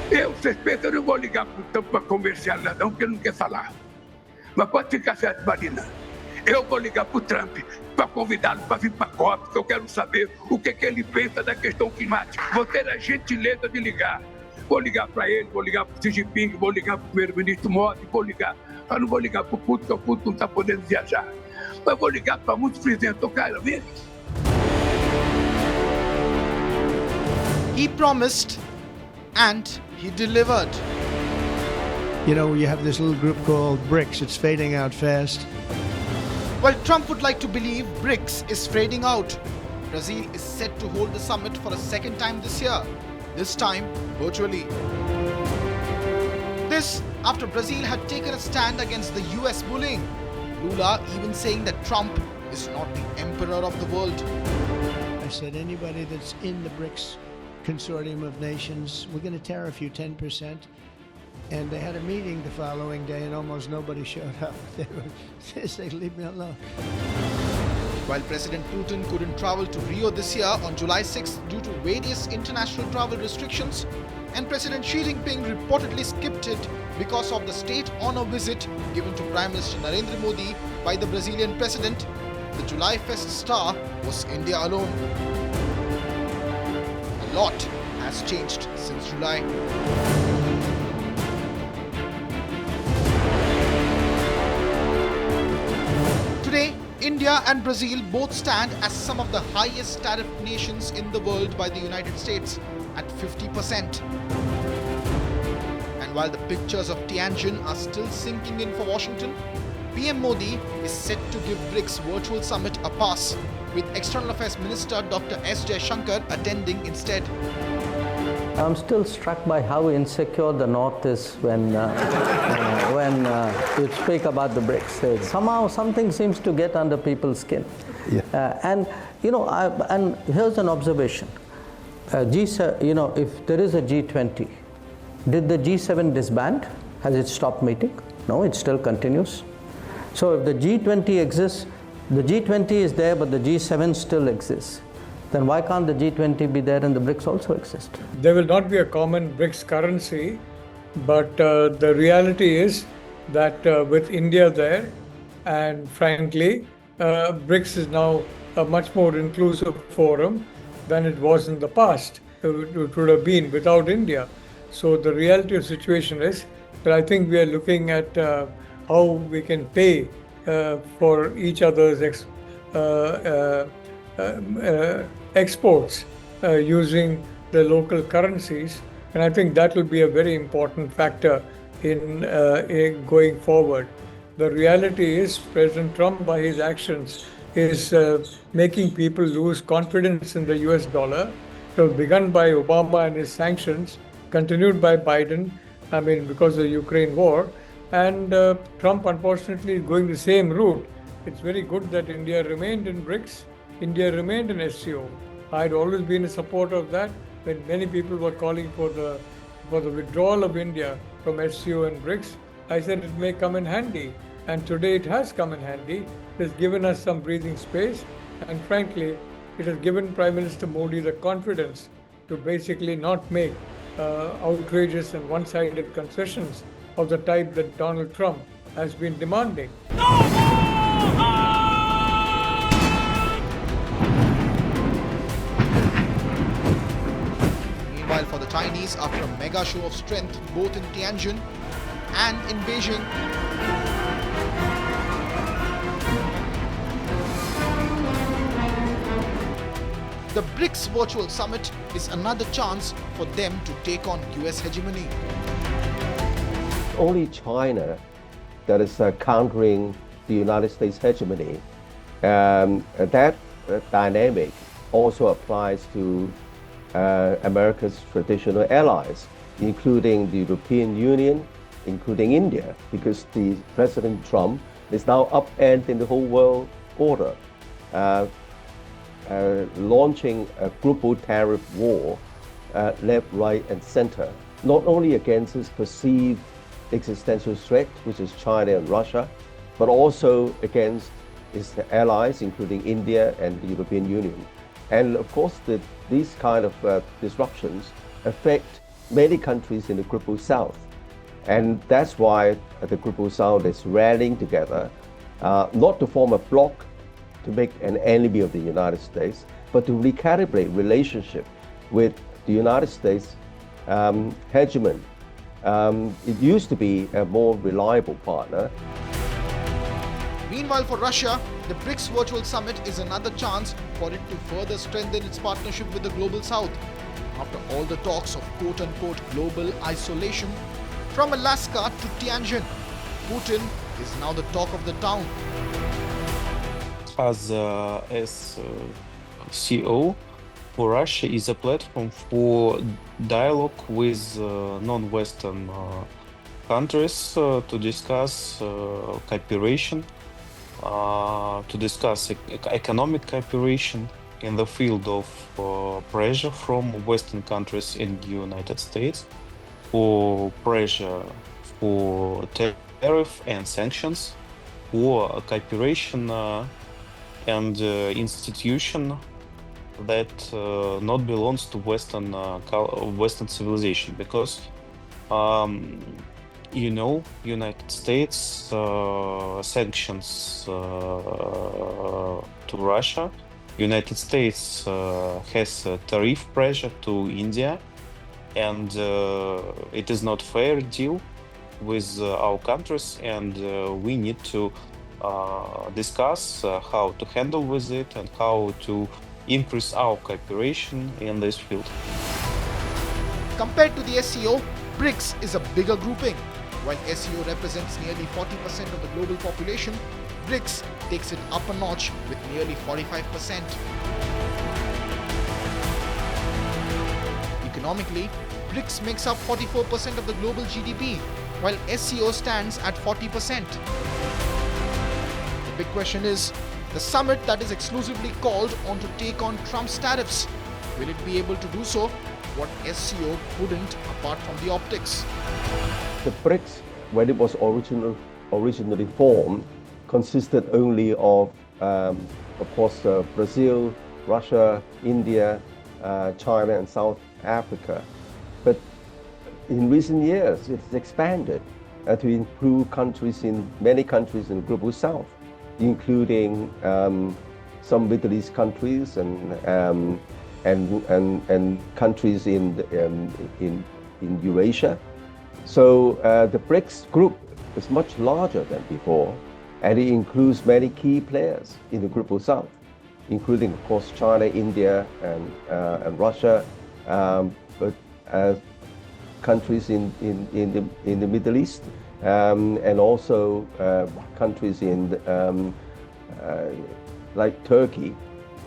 Vocês pensam, eu não vou ligar para o Trump para comercial, não, porque ele não quer falar. Mas pode ficar certo, Marina. Eu vou ligar para o Trump para convidá-lo para vir para a COP, porque eu quero saber o que ele pensa da questão climática. Vou ter a gentileza de ligar. Vou ligar para ele, vou ligar para o Xi Jinping, vou ligar para o primeiro-ministro Modi, vou ligar. Eu não vou ligar para o Putin, porque o Putin não está podendo viajar. Mas vou ligar para muitos presidentes. Eu quero ver. He promised and he delivered. You know, you have this little group called BRICS. It's fading out fast. While Trump would like to believe BRICS is fading out, Brazil is set to hold the summit for a second time this year, this time virtually. This after Brazil had taken a stand against the US bullying, Lula even saying that Trump is not the emperor of the world. I said, anybody that's in the BRICS consortium of nations, we're going to tariff you 10%. And they had a meeting the following day and almost nobody showed up. They said, leave me alone. While President Putin couldn't travel to Rio this year on July 6th due to various international travel restrictions, and President Xi Jinping reportedly skipped it because of the state honor visit given to Prime Minister Narendra Modi by the Brazilian president, the July Fest star was India alone. A lot has changed since July. Today, India and Brazil both stand as some of the highest tariff nations in the world by the United States at 50%. And while the pictures of Tianjin are still sinking in for Washington, PM Modi is set to give BRICS virtual summit a pass, with External Affairs Minister Dr. S. Jaishankar attending instead. I'm still struck by how insecure the North is when you speak about the BRICS. Somehow something seems to get under people's skin. Yeah. And you know, and here's an observation. If there is a G20, did the G7 disband? Has it stopped meeting? No, it still continues. So if the G20 exists, the G20 is there, but the G7 still exists. Then why can't the G20 be there and the BRICS also exist? There will not be a common BRICS currency, but the reality is that with India there, and frankly, BRICS is now a much more inclusive forum than it was in the past. It would have been without India. So the reality of the situation is that I think we are looking at how we can pay for each other's exports using the local currencies, and I think that will be a very important factor in going forward. The reality is President Trump, by his actions, is making people lose confidence in the US dollar. It was begun by Obama and his sanctions, continued by Biden, because of the Ukraine war, and Trump unfortunately is going the same route. It's very good that India remained in BRICS. India remained in SCO. I had always been a supporter of that when many people were calling for the withdrawal of India from SCO and BRICS. I said it may come in handy, and today it has come in handy. It has given us some breathing space, and frankly, it has given Prime Minister Modi the confidence to basically not make outrageous and one-sided concessions of the type that Donald Trump has been demanding. Meanwhile, for the Chinese, after a mega show of strength both in Tianjin and in Beijing, the BRICS virtual summit is another chance for them to take on US hegemony. Only China that is countering the United States hegemony. That dynamic also applies to America's traditional allies, including the European Union, including India, because the President Trump is now upending the whole world order, launching a global tariff war, left, right, and center, not only against his perceived existential threat, which is China and Russia, but also against its allies, including India and the European Union. And of course, these kind of disruptions affect many countries in the Global South. And that's why the Global South is rallying together, not to form a bloc to make an enemy of the United States, but to recalibrate relationship with the United States hegemon. It used to be a more reliable partner. Meanwhile, for Russia, the BRICS Virtual Summit is another chance for it to further strengthen its partnership with the Global South. After all the talks of quote-unquote global isolation, from Alaska to Tianjin, Putin is now the talk of the town. As CO for Russia is a platform for dialogue with non-Western countries to discuss cooperation, to discuss economic cooperation in the field of pressure from Western countries in the United States, for pressure for tariff and sanctions, for cooperation and institution that not belongs to Western civilization, because United States sanctions to Russia. United States has tariff pressure to India, and it is not fair deal with our countries, and we need to discuss how to handle with it and how to increase our cooperation in this field. Compared to the SCO, BRICS is a bigger grouping. While SCO represents nearly 40% of the global population, BRICS takes it up a notch with nearly 45%. Economically, BRICS makes up 44% of the global GDP, while SCO stands at 40%. The big question is, the summit that is exclusively called on to take on Trump's tariffs, will it be able to do so? What SCO couldn't, apart from the optics. The BRICS, when it was originally formed, consisted only of course, Brazil, Russia, India, China, and South Africa. But in recent years, it's expanded to include many countries in the Global South, including some Middle East countries and countries in Eurasia. So the BRICS group is much larger than before, and it includes many key players in the Global South, including, of course, China, India, and Russia, but countries in the Middle East, and also countries in like Turkey.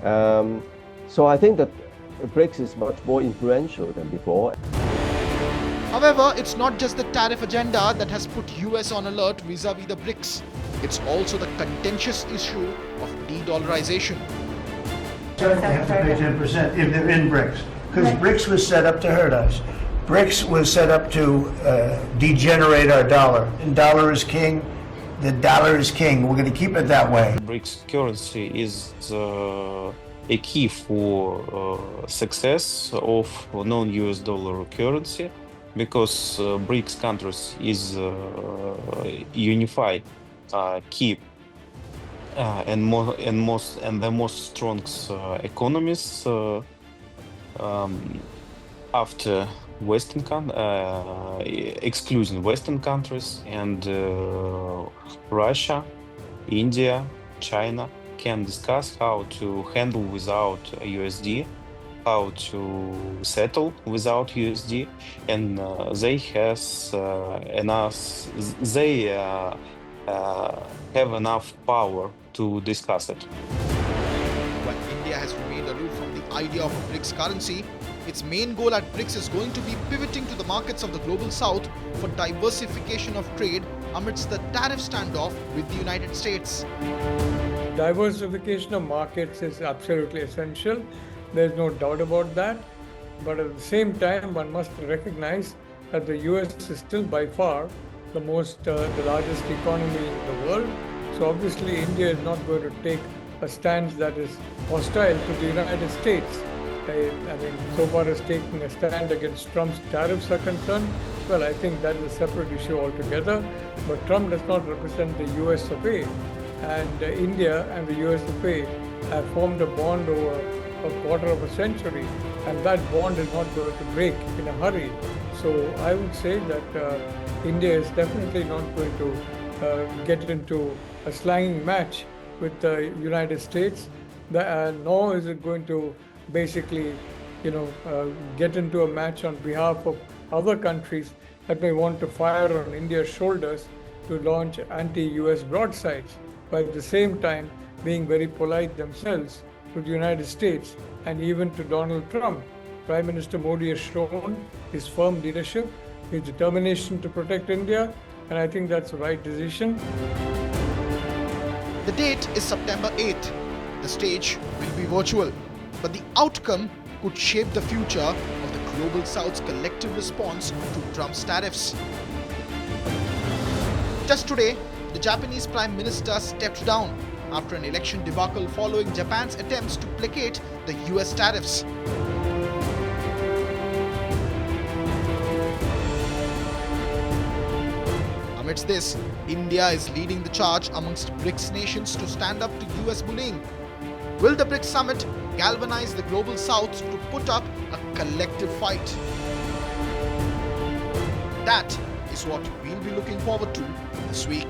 So I think that BRICS is much more influential than before. However, it's not just the tariff agenda that has put US on alert vis-a-vis the BRICS. It's also the contentious issue of de-dollarization. They have to pay 10% if they're in BRICS, because BRICS was set up to hurt us. BRICS was set up to degenerate our dollar. And dollar is king. The dollar is king. We're going to keep it that way. BRICS currency is a key for success of non-US dollar currency, because BRICS countries is unified key and the most strong economies after Western excluding Western countries, and Russia, India, China can discuss how to handle without USD, how to settle without USD, and they have enough power to discuss it. While India has remained aloof from the idea of a BRICS currency, its main goal at BRICS is going to be pivoting to the markets of the Global South for diversification of trade amidst the tariff standoff with the United States. Diversification of markets is absolutely essential. There's no doubt about that. But at the same time, one must recognize that the US is still by far the largest economy in the world. So obviously India is not going to take a stance that is hostile to the United States. I mean, so far as taking a stand against Trump's tariffs are concerned, well, I think that is a separate issue altogether. But Trump does not represent the US of A. And India and the US of A have formed a bond over a quarter of a century, and that bond is not going to break in a hurry. So I would say that India is definitely not going to get into a slanging match with the United States, nor is it going to basically, get into a match on behalf of other countries that may want to fire on India's shoulders to launch anti-US broadsides, but at the same time being very polite themselves to the United States and even to Donald Trump. Prime Minister Modi has shown his firm leadership, his determination to protect India, and I think that's the right decision. The date is September 8th. The stage will be virtual, but the outcome could shape the future of the Global South's collective response to Trump's tariffs. Just today, the Japanese Prime Minister stepped down after an election debacle following Japan's attempts to placate the US tariffs. Amidst this, India is leading the charge amongst BRICS nations to stand up to US bullying. Will the BRICS summit galvanize the Global South to put up a collective fight? That is what we'll be looking forward to this week.